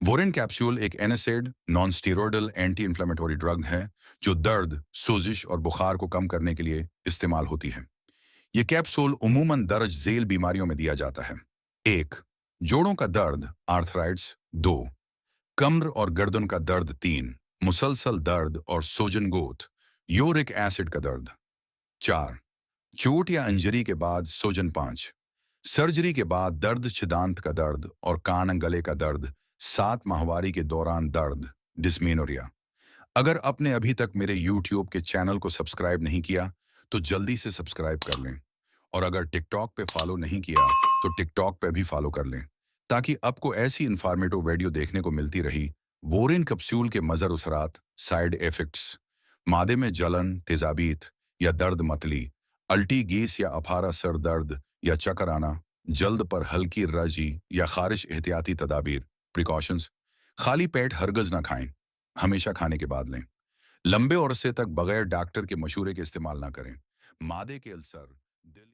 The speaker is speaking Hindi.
वोरेन कैप्सूल एक NSAID non steroidal anti inflammatory drug है जो दर्द, सोजिश और बुखार को कम करने के लिए इस्तेमाल होती है। ये कैप्सूल उमूमन दर्ज झेल बीमारियों में दिया जाता है। एक, जोड़ों का दर्द आर्थराइड्स। दो, कमर और गर्दन का दर्द। तीन, मुसलसल दर्द और सोजन गोथ, यूरिक एसिड का दर्द। चार, चोट या इंजरी के बाद सोजन। पाँच, सर्जरी के बाद दर्द, छिदांत का दर्द और कान गले का दर्द। सात, माहवारी के दौरान दर्द, डिस्मेनोरिया। अगर आपने अभी तक मेरे यूट्यूब के चैनल को सब्सक्राइब नहीं किया तो जल्दी से सब्सक्राइब कर लें, और अगर टिकटॉक पे फॉलो नहीं किया तो टिकटॉक पे भी फॉलो कर लें, ताकि आपको ऐसी इंफॉर्मेटिव वीडियो देखने को मिलती रही। वोरिन कैप्सूल के मज़र असरात, साइड इफेक्ट्स: मादे में जलन, तेजाबीत या दर्द, मतली, अल्टी, गैस या अफारा, सर दर्द या चक्कर आना, जल्द पर हल्की रजी या खारिश। एहतियाती तदाबीर, प्रिकॉशंस: खाली पेट हरगज ना खाएं, हमेशा खाने के बाद लें। लंबे अरसे तक बगैर डॉक्टर के मशूरे के इस्तेमाल ना करें। मादे के अल्सर, दिल